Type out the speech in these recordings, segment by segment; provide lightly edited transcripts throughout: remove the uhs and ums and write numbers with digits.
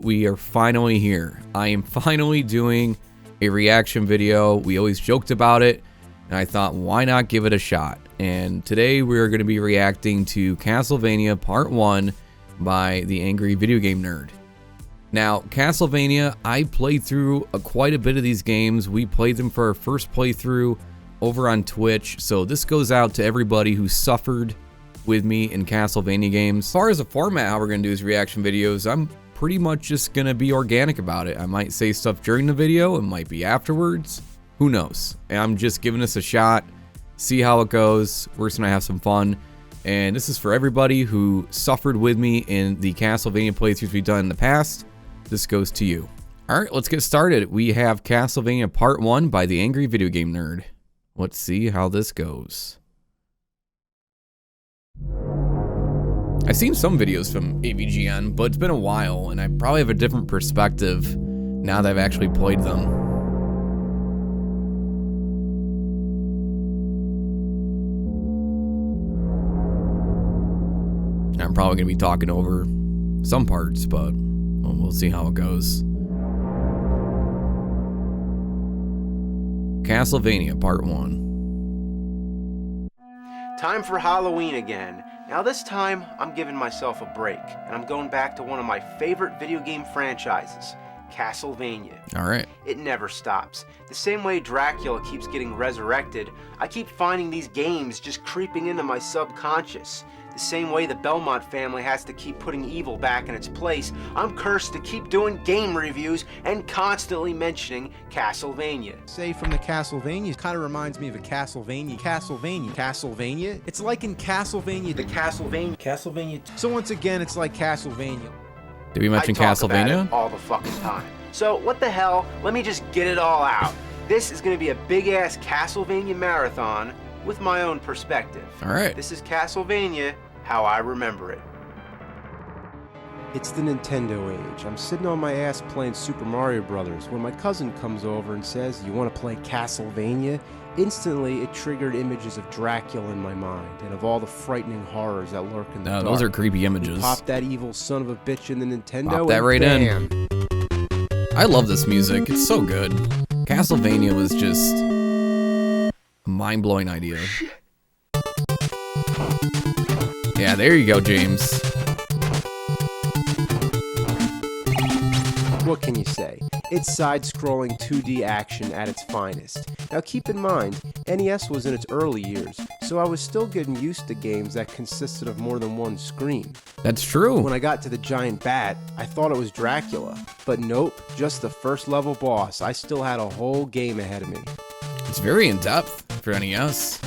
We are finally here. I am finally doing a reaction video. We always joked about it, and I thought, why not give it a shot? And today we're going to be reacting to Castlevania Part 1 by the Angry Video Game Nerd. Now, Castlevania, I played through quite a bit of these games. We played them for our first playthrough over on Twitch, so this goes out to everybody who suffered with me in Castlevania games. As far as the format, how we're going to do these reaction videos, I'm pretty much just going to be organic about it. I might say stuff during the video, it might be afterwards, who knows. I'm just giving this a shot, see how it goes. We're just going to have some fun. And this is for everybody who suffered with me in the Castlevania playthroughs we've done in the past. This goes to you. Alright, let's get started. We have Castlevania Part 1 by the Angry Video Game Nerd. Let's see how this goes. I've seen some videos from AVGN, but it's been a while, and I probably have a different perspective now that I've actually played them. I'm probably going to be talking over some parts, but we'll see how it goes. Castlevania Part 1. Time for Halloween again. Now this time, I'm giving myself a break, and I'm going back to one of my favorite video game franchises, Castlevania. Alright. It never stops. The same way Dracula keeps getting resurrected, I keep finding these games just creeping into my subconscious. The same way the Belmont family has to keep putting evil back in its place, I'm cursed to keep doing game reviews and constantly mentioning Castlevania. Say from the Castlevania, kind of reminds me of a Castlevania. It's like in Castlevania, The Castlevania. So once again, it's like Castlevania. Did we mention I talk about Castlevania? it all the fucking time. So what the hell? Let me just get it all out. This is going to be a big ass Castlevania marathon with my own perspective. All right. This is Castlevania, how I remember it. It's the Nintendo age. I'm sitting on my ass playing Super Mario Brothers when my cousin comes over and says, "You want to play Castlevania?" Instantly, it triggered images of Dracula in my mind and of all the frightening horrors that lurk in the dark. Those are creepy images. Pop that evil son of a bitch in the Nintendo. Pop that right in. I love this music. It's so good. Castlevania was just a mind-blowing idea. Yeah, there you go, James. What can you say? It's side-scrolling 2D action at its finest. Now keep in mind, NES was in its early years, so I was still getting used to games that consisted of more than one screen. That's true. When I got to the giant bat, I thought it was Dracula, but nope, just the first level boss. I still had a whole game ahead of me. It's very in-depth for NES.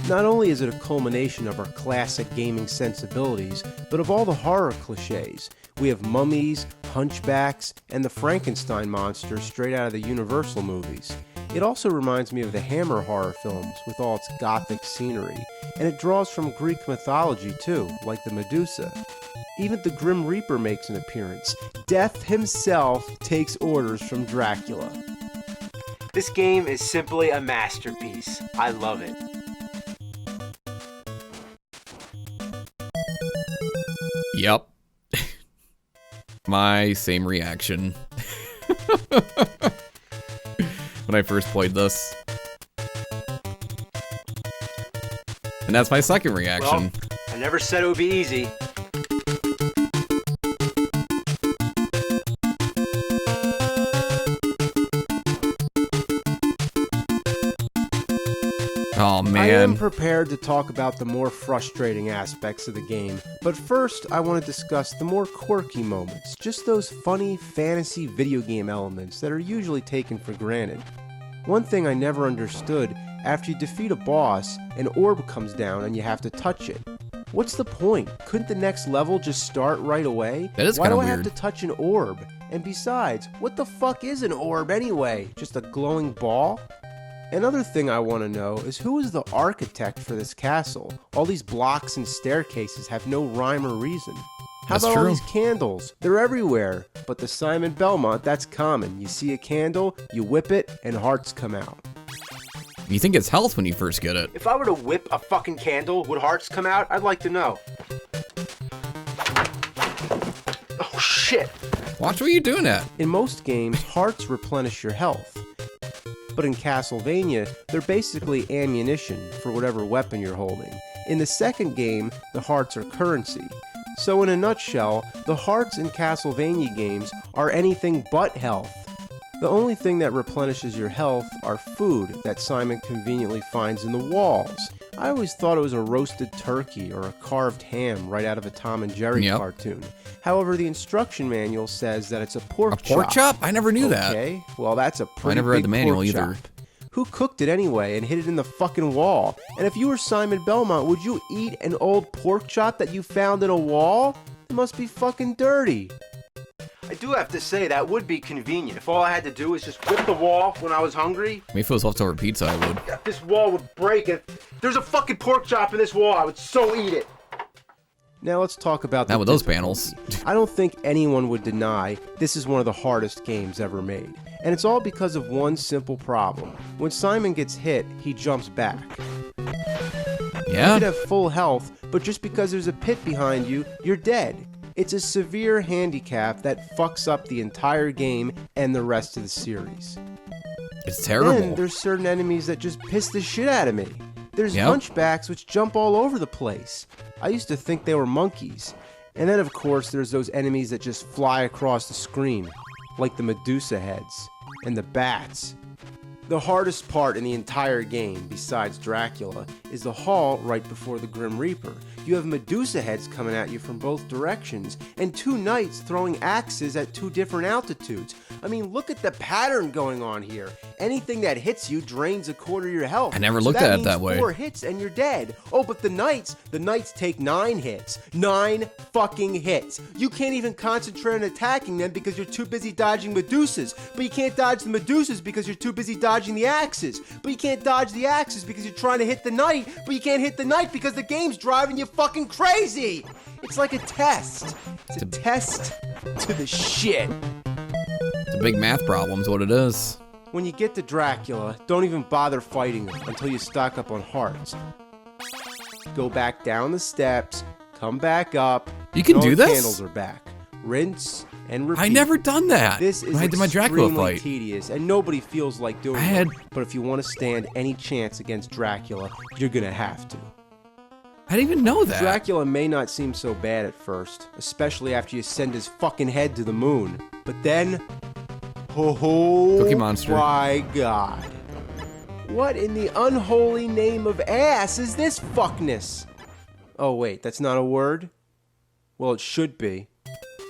Not only is it a culmination of our classic gaming sensibilities, but of all the horror cliches. We have mummies, hunchbacks, and the Frankenstein monster straight out of the Universal movies. It also reminds me of the Hammer horror films with all its gothic scenery, and it draws from Greek mythology too, like the Medusa. Even the Grim Reaper makes an appearance. Death himself takes orders from Dracula. This game is simply a masterpiece. I love it. Yep. My same reaction when I first played this. And that's my second reaction. Well, I never said it would be easy. Oh, man. I am prepared to talk about the more frustrating aspects of the game, but first I want to discuss the more quirky moments, just those funny fantasy video game elements that are usually taken for granted. One thing I never understood, after you defeat a boss, an orb comes down and you have to touch it. What's the point? Couldn't the next level just start right away? That is Why kind do of I weird. have to touch an orb? And besides, what the fuck is an orb anyway? Just a glowing ball? Another thing I want to know is who is the architect for this castle? All these blocks and staircases have no rhyme or reason. How That's about true. all these candles? They're everywhere. But the Simon Belmont, that's common. You see a candle, you whip it, and hearts come out. You think it's health when you first get it. If I were to whip a fucking candle, would hearts come out? I'd like to know. Oh, shit. shit. Watch what you're doing at. In most games, hearts replenish your health. But in Castlevania, they're basically ammunition for whatever weapon you're holding. In the second game, the hearts are currency. So in a nutshell, the hearts in Castlevania games are anything but health. The only thing that replenishes your health are food that Simon conveniently finds in the walls. I always thought it was a roasted turkey or a carved ham right out of a Tom and Jerry cartoon. However, the instruction manual says that it's a pork chop. A pork chop? I never knew that. Okay, well that's a pretty I never read the manual pork either. chop. Who cooked it anyway and hid it in the fucking wall? And if you were Simon Belmont, would you eat an old pork chop that you found in a wall? It must be fucking dirty. I do have to say, that would be convenient. If all I had to do was just whip the wall when I was hungry. Maybe if it was leftover pizza, I would. This wall would break. If there's a fucking pork chop in this wall, I would so eat it. Now let's talk about Not with those panels. I don't think anyone would deny this is one of the hardest games ever made. And it's all because of one simple problem. When Simon gets hit, he jumps back. Yeah? You could have full health, but just because there's a pit behind you, you're dead. It's a severe handicap that fucks up the entire game and the rest of the series. It's terrible. And there's certain enemies that just piss the shit out of me. There's hunchbacks which jump all over the place. I used to think they were monkeys. And then of course there's those enemies that just fly across the screen, like the Medusa heads and the bats. The hardest part in the entire game, besides Dracula, is the hall right before the Grim Reaper. You have Medusa heads coming at you from both directions, and two knights throwing axes at two different altitudes. I mean, look at the pattern going on here. Anything that hits you drains a quarter of your health. I never looked at it that way. 4 hits and you're dead. Oh, but the knights take 9 hits. 9 fucking hits. You can't even concentrate on attacking them because you're too busy dodging Medusas. But you can't dodge the Medusas because you're too busy dodging the axes. But you can't dodge the axes because you're trying to hit the knight. But you can't hit the knight because the game's driving you fucking crazy. It's like a test. It's a test to the shit. It's a big math problem is what it is. When you get to Dracula, don't even bother fighting him until you stock up on hearts. Go back down the steps, come back up. You can do the this? Candles are back. Rinse and repeat. I never done that. This is when I did my Dracula extremely fight. tedious, and nobody feels like doing it. But if you want to stand any chance against Dracula, you're gonna have to. I didn't even know that. Dracula may not seem so bad at first, especially after you send his fucking head to the moon. But then, oh Cookie Monster. my god. What in the unholy name of ass is this fuckness? Oh wait, that's not a word? Well, it should be.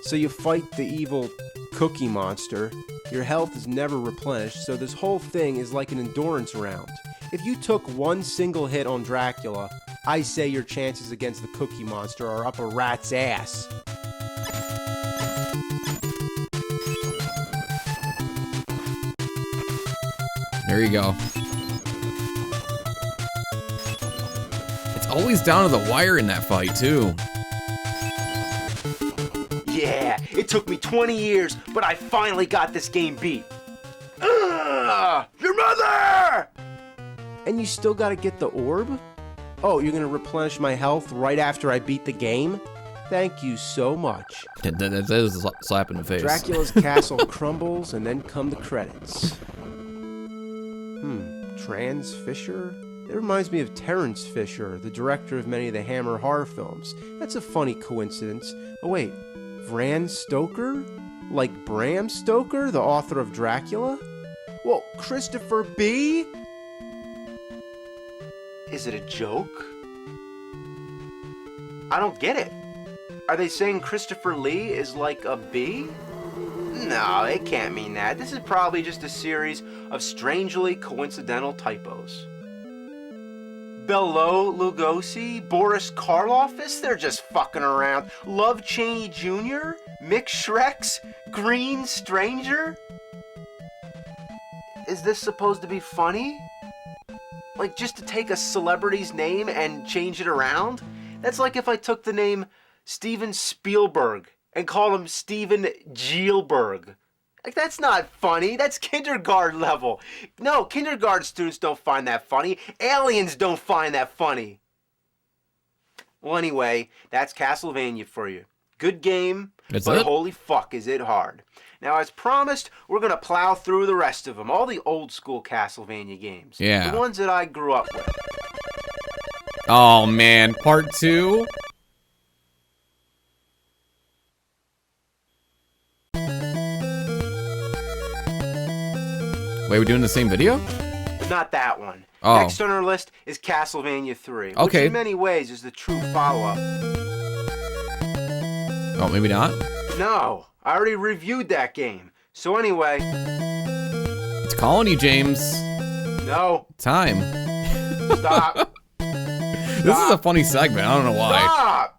So you fight the evil Cookie Monster. Your health is never replenished, so this whole thing is like an endurance round. If you took one single hit on Dracula, I say your chances against the Cookie Monster are up a rat's ass. There you go. It's always down to the wire in that fight, too. Yeah, it took me 20 years, but I finally got this game beat. Your mother! And you still gotta get the orb? Oh, you're gonna replenish my health right after I beat the game? Thank you so much. That is a slap in the face. Dracula's castle crumbles, and then come the credits. Trans Fisher? It reminds me of Terrence Fisher, the director of many of the Hammer horror films. That's a funny coincidence. Oh wait, Bram Stoker? Like Bram Stoker, the author of Dracula? Well, Christopher B? Is it a joke? I don't get it. Are they saying Christopher Lee is like a bee? No, it can't mean that. This is probably just a series of strangely coincidental typos. Belo Lugosi, Boris Karloff's, they're just fucking around. Love Cheney Jr., Mick Shreks, Green Stranger? Is this supposed to be funny? Like, just to take a celebrity's name and change it around? That's like if I took the name Steven Spielberg and called him Steven Gielberg. Like, that's not funny. That's kindergarten level. No, kindergarten students don't find that funny. Aliens don't find that funny. Well, anyway, that's Castlevania for you. Good game, That's but it? holy fuck is it hard. Now, as promised, we're gonna plow through the rest of them, all the old school Castlevania games. Yeah. The ones that I grew up with. Oh man, part 2? Wait, we're doing the same video? Not that one. Oh. Next on our list is Castlevania 3, which Okay. in many ways is the true follow-up. Oh, maybe not? No, I already reviewed that game. So anyway, It's calling you, James. no, Time. stop. This is a funny segment. I don't know why. Stop!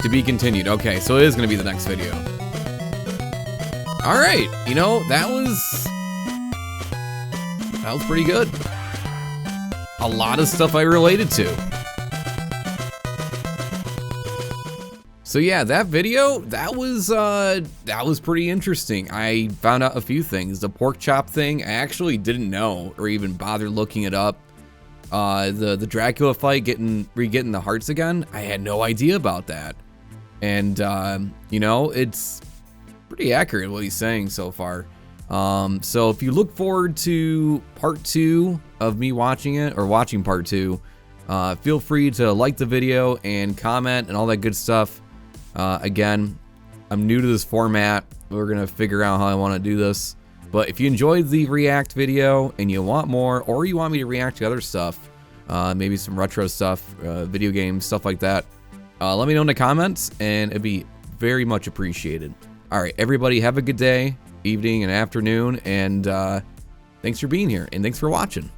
To be continued. Okay, so it is going to be the next video. All right. You know, that was pretty good. A lot of stuff I related to. So yeah, that video, that was pretty interesting. I found out a few things. The pork chop thing, I actually didn't know or even bother looking it up. The Dracula fight, getting the hearts again, I had no idea about that. And you know, it's pretty accurate what he's saying so far. So if you look forward to part 2 of me watching it, or watching part 2, feel free to like the video and comment and all that good stuff. Again, I'm new to this format. We're gonna figure out how I want to do this. But if you enjoyed the react video and you want more, or you want me to react to other stuff, maybe some retro stuff, video games, stuff like that, let me know in the comments, and it'd be very much appreciated. All right, everybody, have a good day, evening, and afternoon, and thanks for being here, and thanks for watching.